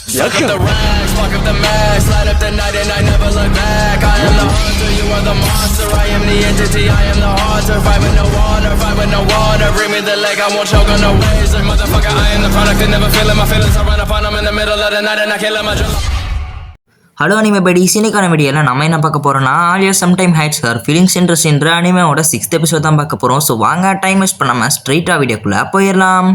Suck up the rags, fuck up the mask, light up the night and I never look back. I am the hunter, you are the monster. I am the entity, I am the haunter. Fight with no water, fight with no water. Bring me the leg, I won't choke on no waves. Like motherfucker, I am the product and never feeling my feelings. I run up on them in the middle of the night and I kill them. Hello anime படி இன்னைக்கான வீடியோவில் நம்ம என்ன பார்க்க போகிறோம்னா Alya sometimes hides her feelings interest என்ற அனிமேவோட 6th episode தான் பார்க்க போகிறோம். ஸோ வாங்க டைம் வேஸ்ட் பண்ணாமல் ஸ்ட்ரைட்டாக வீடியோக்குள்ளே போயிடலாம்.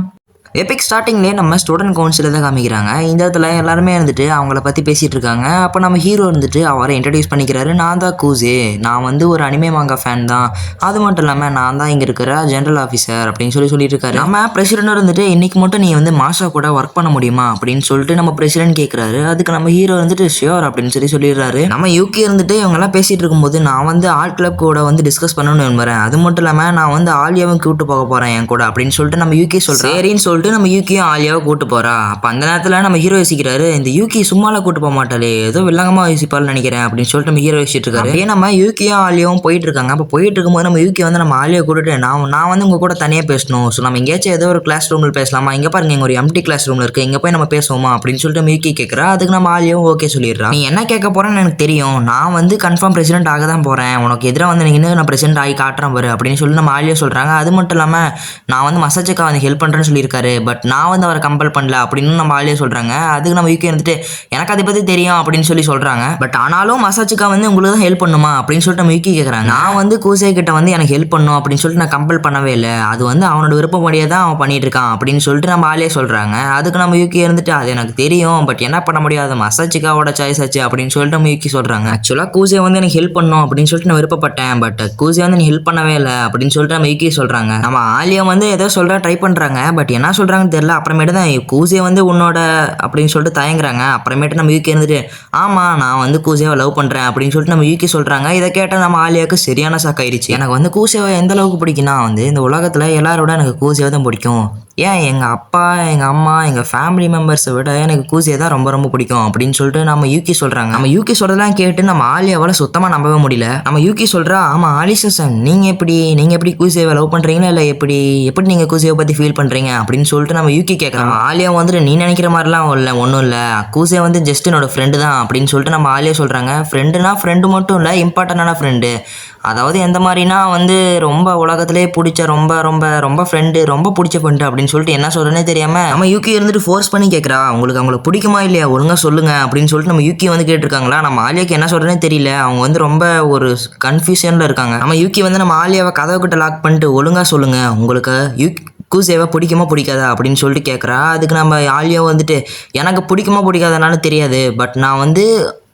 எபிக் ஸ்டார்டிங்லேயே நம்ம ஸ்டூடெண்ட் கவுன்சிலில் தான் காமிக்கிறாங்க. இந்த இடத்துல எல்லாருமே இருந்துட்டு அவங்கள பற்றி பேசிகிட்டு இருக்காங்க. அப்போ நம்ம ஹீரோ இருந்துட்டு அவரை இன்ட்ரடியூஸ் பண்ணிக்கிறாரு. நான் தான் கூசே, நான் வந்து ஒரு அனிமே மாங்கா ஃபேன் தான், அது மட்டும் இல்லாமல் நான் தான் இங்கே இருக்கிற ஜென்ரல் ஆஃபீஸர் அப்படின்னு சொல்லிட்டு இருக்காரு. நம்ம பிரசிடென்ட் இருந்துட்டு இன்னைக்கு மட்டும் நீ வந்து மாஷா கூட ஒர்க் பண்ண முடியுமா அப்படின்னு சொல்லிட்டு நம்ம பிரசிடென்ட் கேட்குறாரு. அதுக்கு நம்ம ஹீரோ வந்துட்டு ஷியோர் அப்படின்னு சொல்லிடுறாரு. நம்ம யூகே இருந்துட்டு இவங்கெல்லாம் பேசிகிட்டு இருக்கும்போது நான் வந்து ஆர்ட் கிளப் கூட வந்து டிஸ்கஸ் பண்ணணும்னு விரும்புகிறேன், அது மட்டும் இல்லாமல் நான் வந்து ஆலியாவும் கூப்பிட்டு போக போகிறேன் என் கூட அப்படின்னு சொல்லிட்டு நம்ம யூகே சொல்கிறேன். சரின்னு சொல்லிட்டு நம்ம யூகியும் ஆலியாவை கூட்டு போறா. அப்போ அந்த நேரத்தில் நம்ம ஹீரோ யோசிக்கிறாரு, இந்த யூகி சும்மால கூட்டு போக மாட்டாளே, ஏதோ வில்லங்கமாக யோசிப்பாள்னு நினைக்கிறேன் அப்படின்னு சொல்லிட்டு நம்ம ஹீரோ யோசிச்சுட்டு இருக்காரு. அப்படியே நம்ம யூகியும் ஆலியாவும் போயிட்டு இருக்காங்க. அப்போ போயிட்டு இருக்கும்போது நம்ம யூகி வந்து நம்ம ஆலியா கூட்டிட்டு நான் வந்து உங்க கூட தனியாக பேசணும், ஸோ நம்ம எங்கேயாச்சும் ஏதோ ஒரு கிளாஸ் ரூமில் பேசலாமா, இங்கே பாருங்க இங்கே ஒரு எம்டி கிளாஸ் ரூமில் இருக்கு, இங்கே போய் நம்ம பேசுவோமா அப்படின்னு சொல்லிட்டு நம்ம யூகி கேட்குறா. அதுக்கு நம்ம ஆலியாவும் ஓகே சொல்லிடுறா. நீ என்ன கேட்க போறேன்னு எனக்கு தெரியும், நான் வந்து கன்ஃபார்ம் பிரசிடென்ட் ஆக தான் போறேன், உனக்கு எதிராக வந்து நீங்க நான் பிரசிடென்ட் ஆகி காட்டுறேன் பாரு அப்படின்னு சொல்லி நம்ம ஆலியா சொல்றாங்க. அது மட்டும் இல்லாமல் நான் வந்து மசாஜுக்கா வந்து ஹெல்ப் பண்ணுறேன்னு சொல்லியிருக்காரு, பட் நான் வந்து அவரை கம்பல் பண்ணல அப்படின்னு நம்ம ஆலியா சொல்றாங்க. அதுக்கு நம்ம யூகே வந்துட்டு எனக்கு அதை பற்றி தெரியும் அப்படின்னு சொல்லி சொல்றாங்க. பட் ஆனாலும் மசாஜுக்கா வந்து உங்களுக்கு தான் ஹெல்ப் பண்ணுமா அப்படின்னு சொல்லிட்டு நம்ம யூகி கேட்குறாங்க. நான் வந்து கூசே கிட்ட வந்து எனக்கு ஹெல்ப் பண்ணும் அப்படின்னு சொல்லிட்டு நான் கம்பல் பண்ணவே இல்லை, அது வந்து அவனோட விருப்பப்படியே தான் அவன் பண்ணிட்டு இருக்கான் அப்படின்னு சொல்லிட்டு நம்ம ஆலியா சொல்றாங்க. அதுக்கு நம்ம யூகி இருந்துட்டு அது எனக்கு தெரியும், பட் என்ன பண்ண முடியாது, மசாஜுக்காவோட சாய்ஸ் ஆச்சு அப்படின்னு சொல்லிட்டு நம்ம யூகி சொல்றாங்க. ஆக்சுவலாக கூசே வந்து எனக்கு ஹெல்ப் பண்ணும் அப்படின்னு சொல்லிட்டு நான் விருப்பப்பட்டேன், பட் கூசே வந்து நீ ஹெல்ப் பண்ணவே இல்லை அப்படின்னு சொல்லிட்டு நம்ம யூகி சொல்றாங்க. நம்ம ஆலியா வந்து ஏதோ சொல்ற ட்ரை பண்றாங்க, பட் என்ன சொல்றாங்கன்னு தெரியல. அப்புறமேட்டு தான் கூசே வந்து உன்னோட அப்படின்னு சொல்லிட்டு தயங்குறாங்க. அப்புறமேட்டு நம்ம யூகே இருந்துட்டு ஆமாம் நான் வந்து கூசேவை லவ் பண்ணுறேன் அப்படின்னு சொல்லிட்டு நம்ம யூகே சொல்கிறாங்க. இதை கேட்டால் நம்ம ஆலியாவுக்கு சரியான ஷாக் ஆயிடுச்சு. எனக்கு வந்து கூசேவை எந்த அளவுக்கு பிடிக்குன்னா வந்து இந்த உலகத்தில் எல்லாரோட எனக்கு கூசேவை தான் பிடிக்கும், ஏன் எங்கள் அப்பா எங்கள் அம்மா எங்கள் ஃபேமிலி மெம்பர்ஸை விட எனக்கு கூசே தான் ரொம்ப ரொம்ப பிடிக்கும் அப்படின்னு சொல்லிட்டு நம்ம யூகி சொல்கிறாங்க. நம்ம யூகி சொல்கிறதெல்லாம் கேட்டு நம்ம ஆலியாவால் சுத்தமாக நம்பவே முடியல. நம்ம யூகி சொல்கிறா, ஆமாம் ஆலிசன் நீங்கள் எப்படி கூசேவை லவ் பண்ணுறீங்களா இல்லை எப்படி நீங்கள் கூசேவை பற்றி ஃபீல் பண்ணுறீங்க அப்படின்னு சொல்லிட்டு நம்ம யூகி கேட்குறாங்க. ஆலியா வந்துட்டு நீ நினைக்கிற மாதிரிலாம் இல்லை, ஒன்றும் இல்லை, கூசே வந்து ஜஸ்ட் என்னோட ஃப்ரெண்டு தான் அப்படின்னு சொல்லிட்டு நம்ம ஆலியா சொல்கிறாங்க. ஃப்ரெண்டுனா ஃப்ரெண்டு மட்டும் இல்லை, இம்பார்ட்டண்டான ஃப்ரெண்டு, அதாவது எந்த மாதிரினா வந்து ரொம்ப உலகத்திலே பிடிச்ச ரொம்ப ரொம்ப ரொம்ப ஃப்ரெண்டு, ரொம்ப பிடிச்ச ஃப்ரெண்டு அப்படின்னு சொல்லிட்டு என்ன சொல்கிறேன்னே தெரியாமல் நம்ம யூகி இருந்துட்டு ஃபோர்ஸ் பண்ணி கேட்குறா, அவங்கள பிடிக்குமா இல்லையா ஒழுங்காக சொல்லுங்கள் அப்படின்னு சொல்லிட்டு நம்ம யூகி வந்து கேட்டிருக்காங்களா. நம்ம ஆலியாவுக்கு என்ன சொல்கிறேன்னே தெரியல, அவங்க வந்து ரொம்ப ஒரு கன்ஃபியூஷனில் இருக்காங்க. நம்ம யூகி வந்து நம்ம ஆலியாவை கதவுக்கிட்ட லாக் பண்ணிட்டு ஒழுங்காக சொல்லுங்கள் உங்களுக்கு கூசேவை பிடிக்குமா பிடிக்காதா அப்படின்னு சொல்லிட்டு கேட்குறா. அதுக்கு நம்ம ஆலியா வந்துட்டு எனக்கு பிடிக்குமா பிடிக்காதனால தெரியாது, பட் நான் வந்து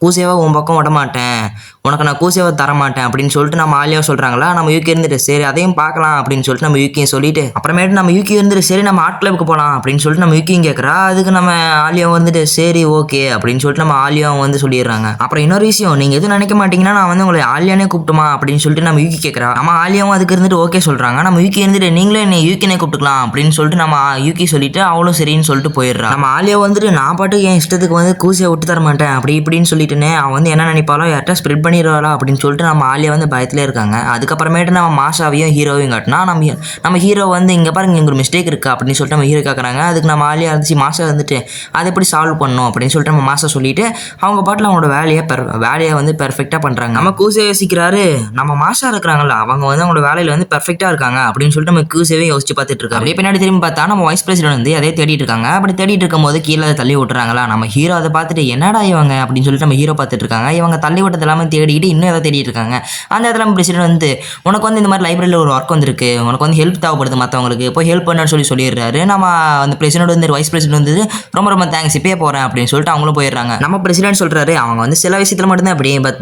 கூசேவை உன் பக்கம் விட மாட்டேன், உனக்கு நான் கூசேவை தரமாட்டேன் அப்படின்னு சொல்லிட்டு நம்ம ஆலியா சொல்கிறாங்களா. நம்ம யூகி இருந்துட்டு சரி அதையும் பார்க்கலாம் அப்படின்னு சொல்லிட்டு நம்ம யூகியும் சொல்லிட்டு அப்புறமேட்டு நம்ம யூகி இருந்துட்டு சரி நம்ம ஆர்ட் கிளப்புக்கு போகலாம் அப்படின்னு சொல்லிட்டு நம்ம யூகியும் கேட்குறா. அதுக்கு நம்ம ஆலியா வந்துட்டு சரி ஓகே அப்படின்னு சொல்லிட்டு நம்ம ஆலியாவும் வந்து சொல்லிடுறாங்க. அப்புறம் இன்னொரு விஷயம், நீங்கள் எதுவும் நினைக்க மாட்டீங்கன்னா நான் வந்து உங்களை ஆலியானே கூப்பிட்டுமா அப்படின்னு சொல்லிட்டு நம்ம யூகி கேட்குறா. நம்ம ஆலியாவும் அதுக்கு இருந்துட்டு ஓகே சொல்கிறாங்க. நம்ம யூகி இருந்துட்டு நீங்களே என்னை யூகினே கூப்பிட்டுக்கலாம் அப்படின்னு சொல்லிட்டு நம்ம யூகி சொல்லிட்டு அவளும் சரின்னு சொல்லிட்டு போயிடுறா. நம்ம ஆலியா வந்துட்டு நான் பாட்டு என் இஷ்டத்துக்கு வந்து கூசையை விட்டு தர மாட்டேன் அப்படி இப்படின்னு சொல்லிட்டு அவன் வந்து என்ன நினைப்பாலோ யார்ட்டா ஸ்ப்ரெட் பண்ணிடுவாளா அப்படின்னு சொல்லிட்டு நம்ம ஆலியா வந்து பயத்திலே இருக்காங்க. அதுக்கப்புறமேட்டு நம்ம மாஷாவையும் ஹீரோவையும் காட்டினா நம்ம ஹீரோ வந்து இங்கே பாருங்க இங்கே ஒரு மிஸ்டேக் இருக்குது அப்படின்னு சொல்லிட்டு நம்ம ஹீரோ கேட்குறாங்க. அதுக்கு நம்ம ஆலியா இருந்துச்சு மாஷா வந்துட்டு அதை எப்படி சால்வ் பண்ணணும் அப்படின்னு சொல்லிட்டு நம்ம மாஷா சொல்லிட்டு அவங்க பாட்டில் அவங்களோட வேலையை வந்து பெர்ஃபெக்டாக பண்ணுறாங்க. நம்ம கூசே யோசிக்கிறாரு, நம்ம மாஷா இருக்கிறாங்களா அவங்க வந்து அவங்களோட வேலையில் வந்து பெர்ஃபெக்டாக இருக்காங்க அப்படின்னு சொல்லிட்டு நம்ம கூசேவே யோசிச்சு பார்த்துட்டு இருக்காங்க. அப்படியே பின்னாடி திரும்பி பார்த்தா நம்ம வைஸ் பிரசிடென்ட் வந்து அதே தேடிட்டு இருக்காங்க. அப்படி தேடிட்டு இருக்கும்போது கீழே தள்ளி விட்டுறாங்களா. நம்ம ஹீரோ அதை பார்த்துட்டு என்னடா இவங்க அப்படின்னு சொல்லிட்டு நம்ம ஹீரோ பார்த்துட்டு இருக்காங்க. இவங்க தள்ளி விட்டது எல்லாமே தேடிக்கிட்டு இன்னும் எதாவது தேடிட்டு இருக்காங்க. அந்த இடத்துல நம்ம பிரசிடென்ட் வந்து உனக்கு வந்து இந்த மாதிரி லைப்ரரியில் ஒரு ஒர்க் வந்திருக்கு, உனக்கு வந்து ஹெல்ப் தேவைப்படுது மற்றவங்களுக்கு போய் ஹெல்ப் பண்ணு சொல்லிடுறாரு. நம்ம அந்த பிரசிடென்ட் வந்து வைஸ் பிரசிடென்ட் வந்து ரொம்ப ரொம்ப தேங்க்ஸ் இப்பயே போகிறேன் அப்படின்னு சொல்லிட்டு அவங்களும் போயிடுறாங்க. நம்ம பிரசிடென்ட் சொல்கிறாரு அவங்க வந்து சில விஷயத்தில் மட்டும்தான் அப்படி, பட்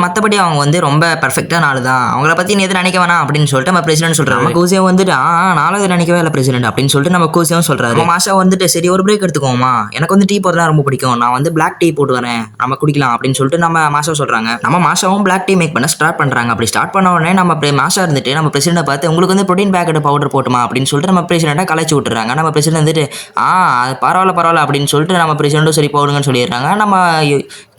மற்றபடி அவங்க வந்து ரொம்ப பெர்ஃபெக்டான ஆள் தான், அவங்கள பற்றி நீ எதுவும் நினைக்க வேணாம் அப்படின்னு சொல்லிட்டு நம்ம பிரசிடென்ட் சொல்கிறாங்க. நம்ம கூசியா வந்துட்டு நானும் நினைக்கவே இல்லை பிரசிடென்ட் அப்படின்னு சொல்லிட்டு நம்ம கூசியாவும் சொல்கிறாரு. மாஷா வந்துட்டு சரி ஒரு பிரேக் எடுத்துக்கோமா, எனக்கு வந்து டீ போடுறதா ரொம்ப பிடிக்கும், நான் வந்து பிளாக் டீ போட்டு வரேன் நம்ம குடிக்கலாம் அப்படின்னு சொல்லிட்டு நம்ம மாஷா சொல்கிறாங்க. நம்ம மாஷாவும் பிளாக் டீ மேக் பண்ண ஸ்டார்ட் பண்ணுறாங்க. அப்படி ஸ்டார்ட் பண்ண உடனே நம்ம மாஷா இருந்துட்டு நம்ம பிரசிடென்ட்டை பார்த்து உங்களுக்கு வந்து ப்ரோட்டீன் பேக்கெட் பவுடர் போட்டுமா அப்படின்னு சொல்லிட்டு நம்ம பிரசிடென்ட்டை கலைச்சி விட்டுறாங்க. நம்ம பிரசிடென்ட் வந்துட்டு பரவாயில்ல அப்படின்னு சொல்லிட்டு நம்ம பிரசிடென்ட்டும் சரி போடுங்கன்னு சொல்லிடுறாங்க. நம்ம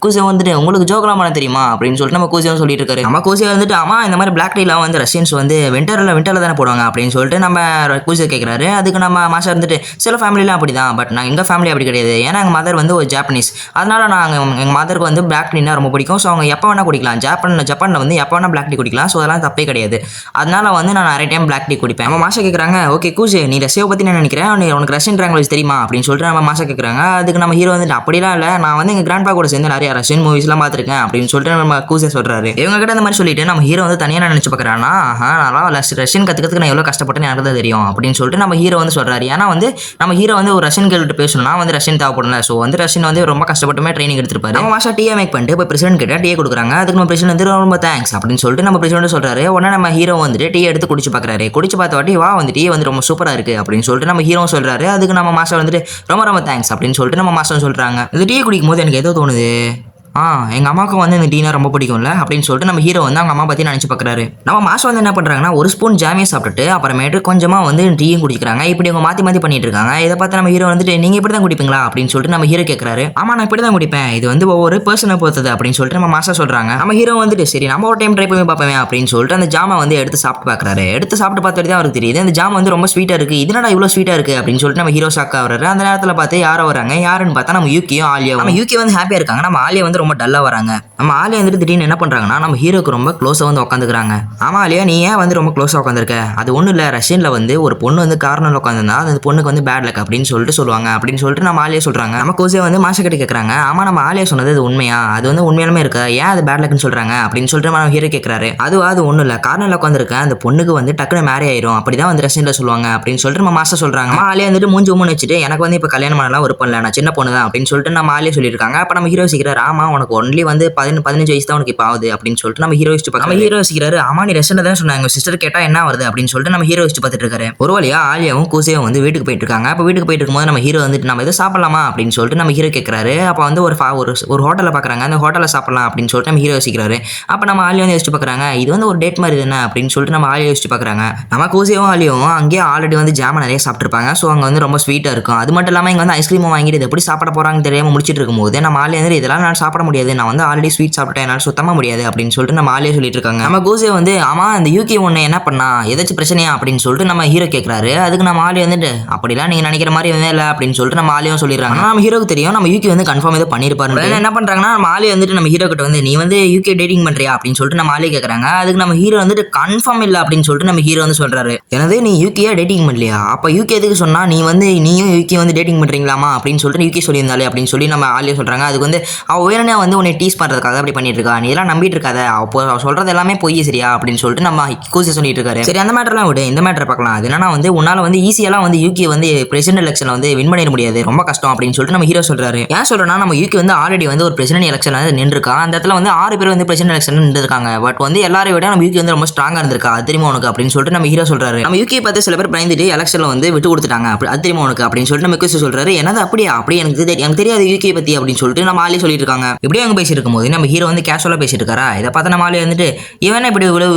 கூசியா வந்துட்டு உங்களுக்கு ஜோக்கெல்லாம் பண்ண தெரியுமா அப்படின்னு சொல்லிட்டு நம்ம கூசியா சொல்லிட்டு இருக்காரு. நம்ம கூசியா வந்துட்டு ஆமா இந்த மாதிரி பிளாக் டீலாம் வந்து ரஷ்யன்ஸ் வந்து விண்டர்ல தானே போடுவாங்க அப்படின்னு சொல்லிட்டு நம்ம கூசியா கேட்கறாரு. அதுக்கு நம்ம மாசா இருந்துட்டு சில ஃபேமிலிலாம் அப்படிதான், பட் நான் எங்க ஃபேமிலி அப்படி கிடையாது. ஏன்னா எங்க மதர் வந்து ஒரு ஜாப்பனீஸ், அதனால எங்க மதருக்கு வந்து பிளாக் டீனா ரொம்ப பிடிக்கும். ஸோ அவங்க எப்போ வேணா குடிக்கலாம். ஜப்பான்ல வந்து எப்போ வேணா பிளாக் டீ குடிக்கலாம். ஸோ அதெல்லாம் தப்பே கிடையாது. அதனால வந்து நான் நிறைய டைம் பிளாக் டீ குடிப்பேன். நம்ம மாசா கேட்கறாங்க ஓகே கூசி நீ ரஷ்யாவை பத்தி நான் நினைக்கிறேன், உனக்கு ரஷ்யன் லாங்குவேஜ் தெரியுமா அப்படின்னு சொல்லிட்டு நம்ம மாசா கேட்கறாங்க. அதுக்கு நம்ம ஹீரோ வந்துட்டு அப்படிலாம் இல்லை, நான் வந்து எங்க கிராண்ட்பா கூட சேர்ந்து நிறைய ரஷ்யன் மூவிஸ்லாம் பார்த்துருக்கேன் அப்படின்னு சொல்லிட்டு நம்ம கூசியா சொல்றாரு. இவங்க கிட்ட இந்த மாதிரி சொல்லிட்டு நம்ம ஹீரோ வந்து தனியாக நினைச்சு பார்க்கறானா, நான் ரஷ்யன் கத்துக்கிறதுக்கு நான் எவ்வளோ கஷ்டப்பட்டேன்னு எனக்கு தான் தெரியும் அப்படின்னு சொல்லிட்டு நம்ம ஹீரோ வந்து சொல்றாரு. ஏன்னா வந்து நம்ம ஹீரோ வந்து ஒரு ரஷ்யன் கேள்விட்டு பேசணும்னா வந்து ரஷ்யன் தேவைப்படல. ஸோ வந்து ரஷ்யன் வந்து ரொம்ப கஷ்டப்பட்டுமே ட்ரைனிங் எடுத்திருப்பாரு. நம்ம மாசா டீயை மேக் பண்ணிட்டு இப்போ பிரசிடென்ட் கிட்ட டீயை கொடுக்குறாங்க. அதுக்கு நம்ம பிரசிடென்ட் வந்து ரொம்ப தேங்க்ஸ் அப்படின்னு சொல்லிட்டு நம்ம பிரசிடென்ட் சொல்றாரு. உடனே நம்ம ஹீரோ வந்துட்டு டீ எடுத்து குடிச்சு பார்க்கறாரு. குடிச்சு பார்த்த வாட்டி வா வந்து டீ வந்து ரொம்ப சூப்பரா இருக்கு அப்படின்னு சொல்லிட்டு நம்ம ஹீரோ சொல்றாரு. அதுக்கு நம்ம மாசா வந்துட்டு ரொம்ப தேங்க்ஸ் அப்படின்னு சொல்லிட்டு நம்ம மாசம் சொல்றாங்க. இந்த டீ குடிக்கும் போது எனக்கு ஏதோ தோணுது, எங்கள் அம்மாவுக்கு வந்து இந்த டீனா ரொம்ப பிடிக்கும்ல அப்படின்னு சொல்லிட்டு நம்ம ஹீரோ வந்து அவங்க அம்மா பற்றி நினச்சி பார்க்குறாரு. நம்ம மாசம் வந்து என்ன பண்ணுறாங்கன்னா ஒரு ஸ்பூன் ஜாமியை சாப்பிட்டுட்டு அப்புறமேட்டு கொஞ்சமாக வந்து டீயும் குடிக்கிறாங்க. இப்படி அவங்க மாற்றி பண்ணிட்டு இருக்காங்க. இதை பார்த்து நம்ம ஹீரோ வந்துட்டு நீங்கள் இப்படி தான் குடிப்பீங்களா அப்படின்னு சொல்லிட்டு நம்ம ஹீரோ கேட்குறாரு. ஆமாம் நான் இப்படி தான் குடிப்பேன், இது வந்து ஒவ்வொரு பர்சனை பொறுத்தது அப்படின்னு சொல்லிட்டு நம்ம மாசம் சொல்கிறாங்க. நம்ம ஹீரோ வந்துட்டு சரி நம்ம ஒரு டைம் ட்ரை பண்ணி பார்ப்பேன் அப்படின்னு சொல்லிட்டு அந்த ஜாமை வந்து எடுத்து சாப்பிட்டு பார்க்குறாரு. எடுத்து சாப்பிட்டு பார்த்துட்டு தான் அவருக்கு தெரியுது இந்த ஜாம் வந்து ரொம்ப ஸ்வீட்டாக இருக்குது. இதனால இவ்வளோ ஸ்வீட்டாக இருக்குது அப்படின்னு சொல்லிட்டு நம்ம ஹீரோ ஷாக் ஆகுறாரு. அந்த நேரத்தில் பார்த்து யாரோ வராங்க. யாருன்னு பார்த்தா நம்ம யூகியும் ஆலியா. நம்ம யூகி வந்து ஹாப்பியாக இருக்காங்க. நம்ம ஆலியா வந்து ரொம்ப டல்லாக வராங்க. நம்ம ஆலியா வந்துட்டு திடீர்னு என்ன பண்றாங்கன்னா நம்ம ஹீரோக்கு ரொம்ப க்ளோஸாக வந்து உட்காந்துக்கிறாங்க. ஆமா ஆலியா நீ ஏன் வந்து ரொம்ப க்ளோஸாக உட்காந்துருக்க? அது ஒன்றும் இல்லை, ரஷ்யனில் வந்து ஒரு பொண்ணு வந்து கார்னரில் உட்காந்துருந்தா அந்த பொண்ணுக்கு வந்து பேட் லக் அப்படின்னு சொல்லுவாங்க அப்படின்னு சொல்லிட்டு நம்ம ஆலியா சொல்றாங்க. நம்ம கோசியா வந்து மாசா கிட்ட கேட்கறாங்க. ஆமா நம்ம ஆலியா சொன்னது அது உண்மையா? அது வந்து உண்மையாலுமே இருக்கா? ஏன் அது பேட் லக்னு சொல்றாங்க அப்படின்னு சொல்லிட்டு நம்ம ஹீரோ கேட்கறாரு. அது ஒன்றும் இல்லை, கார்னரில் உட்காந்துருக்கேன் அந்த பொண்ணுக்கு வந்து டக்குனு மேரேஜ் ஆயிரும் அப்படிதான் வந்து ரஷ்யனில் சொல்லுவாங்க அப்படின்னு சொல்லிட்டு நம்ம மாசா சொல்றாங்க. நம்ம ஆலியா வந்துட்டு மூஞ்சி வச்சுட்டு எனக்கு வந்து இப்போ கல்யாணம் பண்ணலாம் விருப்பம் இல்லை, நான் சின்ன பொண்ணு தான் அப்படின்னு சொல்லிட்டு நம்ம ஆலியா சொல்லியிருக்காங்க. அப்போ நம்ம ஹீரோ யோசிக்கிறாரு ஆமா உனக்கு ஒன்லி வந்து 15 வயசு தான் உனக்கு இப்போ ஆகுது அப்படின்னு சொல்லிட்டு நம்ம ஹீரோ நம்ம ஹீரோ யோசிக்கிறாரு. ஆமா நீ ரஷ்யன்ல தான் சொன்னாங்க சிஸ்டர் கேட்டா என்ன வருது அப்படின்னு சொல்லிட்டு நம்ம ஹீரோ யோசிச்சு பார்த்துட்டு இருக்காரு. ஒரு வழியா ஆலியாவும் கூசியாவும் வந்து வீட்டுக்கு போயிட்டு இருக்காங்க. அப்போ வீட்டுக்கு போயிட்டு இருக்கும்போது நம்ம ஹீரோ வந்துட்டு நம்ம எதை சாப்பிடலாமா அப்படின்னு சொல்லிட்டு நம்ம ஹீரோ கேட்கறாரு. அப்போ வந்து ஒரு ஹோட்டலில் பார்க்குறாங்க. அந்த ஹோட்டலில் சாப்பிடலாம் அப்படின்னு சொல்லிட்டு நம்ம ஹீரோ யோசிக்கிறாரு. அப்போ நம்ம ஆலியா வந்து யோசிச்சு பார்க்குறாங்க இது வந்து ஒரு டேட் மாதிரி தானே அப்படின்னு சொல்லிட்டு நம்ம ஆலியா யோசிச்சு பார்க்குறாங்க. நம்ம கூசியாவும் ஆலியாவும் அங்கேயே ஆல்ரெடி வந்து ஜாம நிறைய சாப்பிட்டுருப்பாங்க. ஸோ அங்கே வந்து ரொம்ப ஸ்வீட்டாக இருக்கும். அது மட்டும் இல்லாமல் இங்கே வந்து ஐஸ்கிரீமும் வாங்கிட்டு இது எப்படி சாப்பிட போகிறாங்கன்னு தெரியாமல் முடிச்சிட்டு இருக்கும்போது நம்ம ஆலியா வந்து இதெல்லாம் நான் சாப்பிட முடியாது, நான் வந்து ஆல்ரெடி ஸ்வீட் சாப்பிட்டேன், என்னால் சுத்தமாக முடியாது அப்படின்னு சொல்லிட்டு நம்ம ஆலியா சொல்லிட்டு இருக்காங்க. நம்ம கூசியா வந்து ஆமா அந்த யூகே ஒன்று என்ன பண்ணா ஏதாச்சும் பிரச்சனையா அப்படின்னு சொல்லிட்டு நம்ம ஹீரோ கேட்கறாரு. அதுக்கு நம்ம ஆலியா வந்துட்டு அப்படிலாம் நீங்க நினைக்கிற மாதிரி எதுவும் இல்லை அப்படின்னு சொல்லிட்டு நம்ம ஆலியாவும் சொல்லிடுறாங்க. நம்ம ஹீரோக்கு தெரியும் நம்ம யூகே வந்து கன்ஃபார்ம் ஏதோ பண்ணிருப்பாரு. என்ன பண்றாங்கன்னா நம்ம ஆலியா வந்துட்டு நம்ம ஹீரோ கிட்ட வந்து நீ வந்து யூகே டேட்டிங் பண்றியா அப்படின்னு சொல்லிட்டு நம்ம ஆலியா கேட்கறாங்க. அதுக்கு நம்ம ஹீரோ வந்துட்டு கன்ஃபார்ம் இல்லை அப்படின்னு சொல்லிட்டு நம்ம ஹீரோ வந்து சொல்றாரு. எனது நீ யூகேயா டேட்டிங் பண்ணலையா? அப்ப யூகே எதுக்கு சொன்னா நீ வந்து நீயும் யூகே வந்து டேட்டிங் பண்றீங்களாமா அப்படின்னு சொல்லிட்டு யூகே சொல்லியிருந்தாலே அப்படின்னு சொல்லி நம்ம ஆலியா சொல்றாங்க. அதுக்கு வந்து அவ வேணா வந்து உன்னை டீஸ் பண்றதுக்காக அப்படி பண்ணிட்டு இருக்கா, நீ எல்லாம் நம்பிட்டு இருக்காத, அப்போ சொல்றது எல்லாமே பொய் சரியா அப்படின்னு சொல்லிட்டு நம்ம கூசியா சொல்லிட்டு இருக்காரு. சரி அந்த மேட்டர்லாம் விடு, இந்த மேட்டரை பார்க்கலாம். அது என்னன்னா வந்து உன்னால வந்து ஈஸியெல்லாம் வந்து யூகே வந்து பிரசிடென்ட் எலெக்ஷன்ல வந்து வின் பண்ணிட முடியாது, ரொம்ப கஷ்டம் அப்படின்னு சொல்லிட்டு நம்ம ஹீரோ சொல்றாரு. ஏன் சொல்றேன்னா நம்ம யூகே வந்து ஆல்ரெடி வந்து ஒரு பிரசிடென்ட் எலெக்ஷன்ல வந்து நின்றுருக்கா. அந்த இடத்துல வந்து 6 பேர் வந்து பிரசிடென்ட் எலெக்ஷன் நின்றுருக்காங்க. பட் வந்து எல்லாரையும் விட நம்ம யூகே வந்து ரொம்ப ஸ்ட்ராங்கா இருந்திருக்கா, அது தெரியுமா உனக்கு அப்படின்னு சொல்லிட்டு நம்ம ஹீரோ சொல்றாரு. நம்ம யூகே பார்த்து சில பேர் பயந்துட்டு எலெக்ஷன்ல வந்து விட்டு கொடுத்துட்டாங்க, அது தெரியுமா உனக்கு அப்படின்னு சொல்லிட்டு நம்ம கூசியா சொல்றாரு. என்னது அப்படியா? அப்படி எனக்கு தெரியாது யூகே பத்தி அப்படின்னு சொல்லிட்டு நம்ம ஆலியா சொல்லிட்டு இருக்காங்க. இப்படியே அங்கே பேசிட்டு இருக்கும்போது நம்ம ஹீரோ வந்து கேஷுவலா பேசிட்டு இருக்காரா. இதை பார்த்து நம்ம ஆலியா வந்துட்டு இவனே இப்படி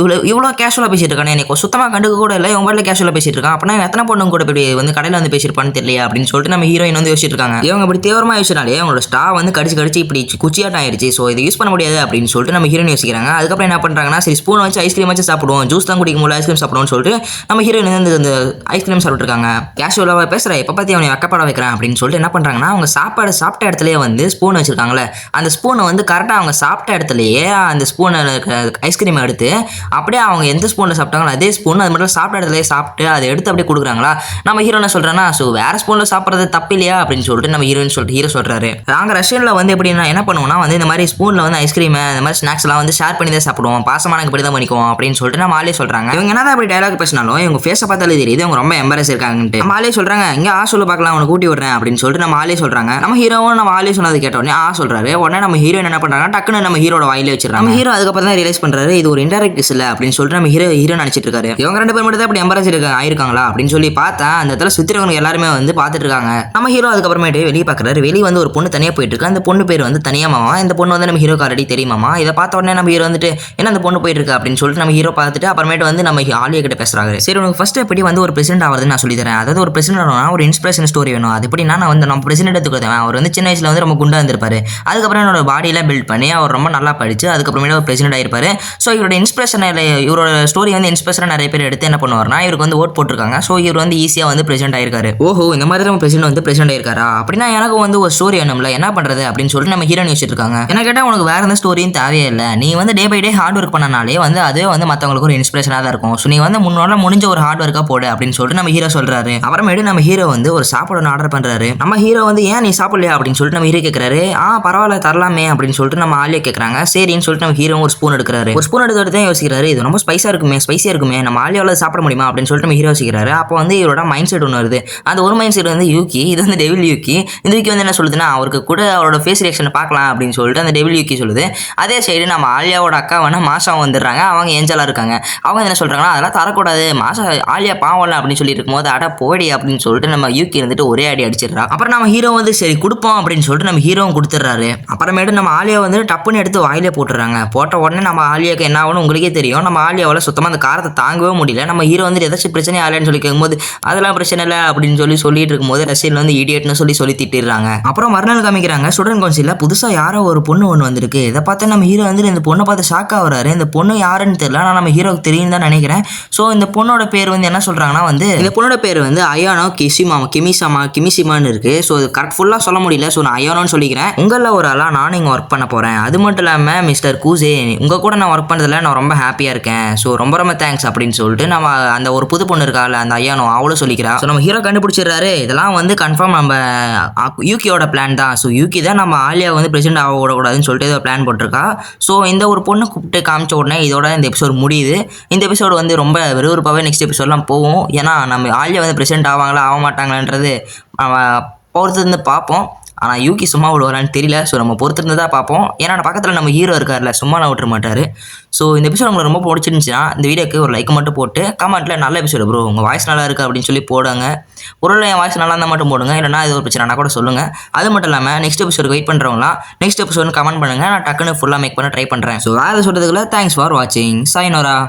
இவ்வளோ கேஷுவலாக பேசிட்டு இருக்கானே, எனக்கு சுத்தமாக கண்டுக்க கூட இல்லை, இவன் பாட்டில் கேஷுவலாக பேசிட்டு இருக்கான், அப்படின்னா எத்தனை பொண்ணுங்க கூட இப்படி வந்து கடையில் வந்து பேசியிருப்பான்னு தெரியல அப்படின்னு சொல்லிட்டு நம்ம ஹீரோயின் வந்து யோசிச்சுட்டு இருக்காங்க. இவங்க இப்படி தீவிரமாக யோசிச்சாலே அவங்களோட ஸ்டா வந்து கடிச்சு இப்படி குச்சியாட்டம் ஆயிடுச்சு, ஸோ இதை யூஸ் பண்ண முடியாது அப்படின்னு சொல்லிட்டு நம்ம ஹீரோயின் யோசிக்கிறாங்க. அதுக்கப்புறம் என்ன பண்ணுறாங்கன்னா சரி ஸ்பூன் வச்சு ஐஸ்கிரீம் வச்சு சாப்பிடுவோம், ஜூஸ் தான் குடிக்கும் போது ஐஸ்கிரீம் சாப்பிடுவோம்னு சொல்லிட்டு நம்ம ஹீரோயின் வந்து அந்த ஐஸ்கிரீம் சாப்பிட்டுருக்காங்க. கேஷுவலாக பேசுகிறேன் எப்போ பற்றி அவனை வெக்கப்பட வைக்கிறேன் அப்படின்னு சொல்லிட்டு என்ன பண்ணுறாங்கன்னா அவங்க சாப்பிட்ட இடத்துலேயே வந்து ஸ்பூன் வச்சிருக்காங்களே, அந்த ஸ்பூனை வந்து கரெக்டாக அவங்க சாப்பிட்ட இடத்துலையே அந்த ஸ்பூனை ஐஸ்கிரீமை எடுத்து அப்படியே அவங்க எந்த ஸ்பூனில் சாப்பிட்டாங்களோ அதே ஸ்பூன் அது மட்டும் சாப்பிட்ட இடத்துல சாப்பிட்டு அதை எடுத்து அப்படியே கொடுக்குறாங்களா. நம்ம ஹீரோ என்ன சொல்கிறேன்னா ஸோ வேறு ஸ்பூனில் சாப்பிட்றது தப்பு இல்லையா அப்படின்னு சொல்லிட்டு நம்ம ஹீரோ சொல்கிறாரு. நாங்கள் ரஷ்யனில் வந்து எப்படின்னா என்ன பண்ணுவோம்னா வந்து இந்த மாதிரி ஸ்பூனில் வந்து ஐஸ்கிரீமை இந்த மாதிரி ஸ்நாக்ஸ்லாம் வந்து ஷேர் பண்ணி தான் சாப்பிடுவோம், பாசமான இப்படி தான் பண்ணிக்குவோம் அப்படின்னு சொல்லிட்டு நம்ம ஆளே சொல்கிறாங்க. இவங்க என்ன தான் அப்படி டைலாக் பேசினாலும் இவங்க ஃபேஸை பார்த்தாலே தெரியுது அவங்க ரொம்ப எம்பரஸ் இருக்காங்கன்ட்டு. நம்ம ஆளே சொல்கிறாங்க இங்கே சொல்ல பார்க்கலாம் உனக்கு கூட்டி விடுறேன் அப்படின்னு சொல்லிட்டு நம்ம ஆளே சொல்கிறாங்க. நம்ம ஹீரோவும் நம்ம ஆளே சொன்னது கேட்ட உடனே சொல்கிறாரு. உடனே நம்ம ஹீரோ என்ன பண்ணுறாங்க டக்குன்னு நம்ம ஹீரோட வாயிலே வச்சிடறாங்க. நம்ம ஹீரோ அதுக்கப்புறம் தான் ரியலைஸ் பண்ணுறாரு இது ஒரு இன்டெரக்ட் இல்லை அப்படின்னு சொல்லிட்டு நம்ம ஹீரோ நினைச்சிட்டு இருக்காரு. இவங்க 2 பேர் மட்டும் தான் அப்படி எம்பரஸ் ஆயிருக்காங்களா அப்படின்னு சொல்லி பார்த்தா அந்த இடத்துல சுத்திரவங்க எல்லாருமே வந்து பார்த்துட்டு இருக்காங்க. நம்ம ஹீரோ அதுக்கப்புறமேட்டு வெளியே பார்க்குறாரு. வெளியே வந்து ஒரு பொண்ணு தனியாக போயிட்டு இருக்கு. அந்த பொண்ணு பேர் வந்து தனியாமாவா. இந்த பொண்ணு வந்து நம்ம ஹீரோக்கு ஆல்ரெடி தெரியுமாமா. இதை பார்த்த உடனே நம்ம ஹீரோ வந்துட்டு என்ன அந்த பொண்ணு போயிட்டு இருக்கு அப்படின்னு சொல்லிட்டு நம்ம ஹீரோ பார்த்துட்டு அப்புறமேட்டு வந்து நம்ம ஆலியா கிட்ட பேசுறாரு. சரி உனக்கு ஃபர்ஸ்ட் எப்படி வந்து ஒரு பிரசிடென்ட் ஆகுதுன்னு நான் சொல்லி தரேன். அதாவது ஒரு பிரசிடென்ட் ஆகணும்னா ஒரு இன்ஸ்பிரேஷன் ஸ்டோரி வேணும். அது எப்படின்னா நான் வந்து நம்ம பிரசிடென்ட் எடுத்துக்கிறேன். அவர் வந்து சின்ன வயசுல வந்து ரொம்ப குண்டா இருந்திருப்பாரு. அதுக்கப்புறம் ஹீரோனோட பாடியெல்லாம் பில்ட் பண்ணி அவர் ரொம்ப நல்லா படிச்சு அதுக்கப்புறமேட்டு ஒரு பிரசிடென்ட் ஆயிருப்பாரு. ஸோ இவரோட இன்ஸ்பிரேஷன் இவரோட ஸ்டோரி வந்து இன்ஸ்பிரேஷனாக நிறைய பேர் எடுத்து என்ன பண்ணுவார்னா இவருக்கு வந்து ஓட் போட்டிருக்காங்க. ஸோ இவர் வந்து ஈஸியாக வந்து பிரசிடென்ட் ஆயிருக்காரு. ஓஹோ இந்த மாதிரி நம்ம பிரசிடென்ட் வந்து பிரசிடென்ட் ஆயிருக்காரா அப்படின்னா எனக்கு வந்து ஒரு ஸ்டோரி வேணும்ல என்ன பண்றது அப்படின்னு சொல்லிட்டு நம்ம ஹீரோயின் வச்சுட்டு இருக்காங்க. என்ன கேட்டால் உனக்கு வேற எந்த ஸ்டோரியும் தேவையே இல்லை. நீ வந்து day by day hard work பண்ணனாலே வந்து அதுவே வந்து மற்றவங்களுக்கு ஒரு இன்ஸ்பிரேஷனாக தான் இருக்கும். ஸோ நீ வந்து முன்னோட முடிஞ்ச ஒரு ஹார்ட் ஒர்க்காக போடு அப்படின்னு சொல்லிட்டு நம்ம ஹீரோ சொல்றாரு. அப்புறமேட்டு நம்ம ஹீரோ வந்து ஒரு சாப்பாடு ஆர்டர் பண்றாரு. நம்ம ஹீரோ வந்து ஏன் நீ சாப்பிடலையா அப்படின்னு சொல்லிட்டு நம்ம ஹீரோ கேட்கறாரு. பரவாயில்ல தரலாமே அப்படின்னு சொல்லிட்டு நம்ம ஆலியா கேட்கறாங்க. சரின்னு சொல்லிட்டு நம்ம ஹீரோ ஒரு ஸ்பூன் எடுக்கிறாரு. ஒரு ஸ்பூன் எடுத்து யோசிக்கிறாரு இது ரொம்ப ஸ்பைஸியா இருக்குமே நம்ம ஆலியாவில் சாப்பிட முடியுமா அப்படின்னு சொல்லிட்டு நம்ம ஹீரோ யோசிக்கிறாரு. அப்போ வந்து இவரோட மைண்ட் செட் ஒன்று வருது. அந்த ஒரு மைண்ட் செட் வந்து யூகி, இது வந்து டெவில் யூகி. இந்த யூகி வந்து என்ன சொல்லுதுன்னா அவருக்கு கூட அவரோட ஃபேஸ் ரியாக்ஷனை பார்க்கலாம் அப்படின்னு சொல்லிட்டு அந்த டெவில் யூகி சொல்லுது. அதே சைடு நம்ம ஆலியாவோட அக்கா வந்து மாசா வந்துடுறாங்க. அவங்க ஏஞ்சலா இருக்காங்க. அவங்க என்ன சொல்றாங்கன்னா அதெல்லாம் தரக்கூடாது மாசா ஆலியா பாவம்ல அப்படின்னு சொல்லி இருக்கும்போது அட போடி அப்படின்னு சொல்லிட்டு நம்ம யூகி இருந்துட்டு ஒரே அடி அடிச்சிடறா. அப்புறம் நம்ம ஹீரோ வந்து சரி கொடுப்போம் அப்படின்னு சொல்லிட்டு நம்ம ஹீரோவும் கொடுத்துட்றாரு. அப்புறமேட்டு நம்ம ஆலியா வந்து டப்புன்னு எடுத்து வாயிலே போட்டுறாங்க. போட்ட உடனே நம்ம ஆலியாக்கு என்ன ஆகும்னு உங்களுக்கே தெரியும். நம்ம ஆலியாவால் சுத்தமாக அந்த காரத்தை தாங்கவே முடியல. நம்ம ஹீரோ வந்து ஏதாச்சும் பிரச்சனை ஆகலன்னு சொல்லி கேட்கும்போது அதெல்லாம் பிரச்சனை இல்லை அப்படின்னு சொல்லிட்டு இருக்கும்போது ரசிகர்கள் வந்து இடியட்னு சொல்லி திட்டிடுறாங்க. அப்புறம் மறுநாள் காமிக்கிறாங்க ஸ்டூடெண்ட் கவுன்சிலில் புதுசாக யாரோ ஒரு பொண்ணு ஒன்று வந்திருக்கு. இதை பார்த்து நம்ம ஹீரோ வந்து இந்த பொண்ணை பார்த்து ஷாக் ஆகுறாரு. இந்த பொண்ணு யாருன்னு தெரியல. நான் நம்ம ஹீரோக்கு தெரியும் தான் நினைக்கிறேன். ஸோ இந்த பொண்ணோட பேர் வந்து என்ன சொல்கிறாங்கன்னா வந்து இந்த பொண்ணோட பேர் வந்து அயானோ கிமிசிமான்னு இருக்கு. ஸோ இது கரெக்ட் ஃபுல்லாக சொல்ல முடியல. ஸோ நான் அயானோன்னு சொல்லிக்கிறேன். உங்களில் ஒரு ஆளாக நானும் இங்கே ஒர்க் பண்ண போகிறேன். அது மட்டும் இல்லாமல் மிஸ்டர் கூசே உங்கள் கூட நான் ஒர்க் பண்ணதில் நான் ரொம்ப ஹாப்பியாக இருக்கேன். ஸோ ரொம்ப ரொம்ப தேங்க்ஸ் அப்படின்னு சொல்லிட்டு நம்ம அந்த ஒரு புது பொண்ணு இருக்கால அந்த ஐயானோ அவளும் சொல்லிக்கிறா. ஸோ நம்ம ஹீரோ கண்டுபிடிச்சிடுறாரு. இதெல்லாம் வந்து கன்ஃபார்ம் நம்ம யூகியோட பிளான் தான். ஸோ யூகி தான் நம்ம ஆலியா வந்து பிரசிடென்ட் ஆக விடக்கூடாதுன்னு சொல்லிட்டு ஏதோ பிளான் போட்டிருக்கா. ஸோ இந்த ஒரு பொண்ணை கூப்பிட்டு காமிச்ச உடனே இதோட இந்த எபிசோட் முடியுது. இந்த எபிசோடு வந்து ரொம்ப விறுவிறுப்பாகவே நெக்ஸ்ட் எபிசோட்லாம் போகும். ஏன்னா நம்ம ஆலியா வந்து பிரசிடென்ட் ஆவாங்களா ஆக மாட்டாங்களான்றது பொறுத்திருந்து பார்ப்போம். ஆனால் யூகி சும்மா விடுவாரான்னு தெரியல. ஸோ நம்ம பொறுத்திருந்து தான் பார்ப்போம். ஏன்னா பக்கத்தில் நம்ம ஹீரோ இருக்கார்ல சும்மா நான் விட்டுற மாட்டார். ஸோ இந்த எபிசோட் உங்களுக்கு ரொம்ப பிடிச்சிருந்துச்சுன்னா இந்த வீடியோக்கு ஒரு லைக் மட்டும் போட்டு கமெண்ட்டில் நல்ல எபிசோடு ப்ரோ உங்கள் வாய்ஸ் நல்லா இருக்குது அப்படின்னு சொல்லி போடுங்க. ஒரு என் வாய்ஸ் நல்லா இருந்தால் மட்டும் போடுங்க. இல்லைனா இது ஒரு பிரச்சனை கூட சொல்லுங்கள். அது மட்டும் இல்லாமல் நெக்ஸ்ட் எபிசோடு வெயிட் பண்ணுறவங்களாம் நெக்ஸ்ட் எபிசோடு கமெண்ட் பண்ணுங்கள். நான் டக்குன்னு ஃபுல்லாக மேக் பண்ண ட்ரை பண்ணுறேன். ஸோ வேறு சொல்கிறதுக்குள்ள தேங்க்ஸ் ஃபார் வாட்சிங். சாய்னோரா.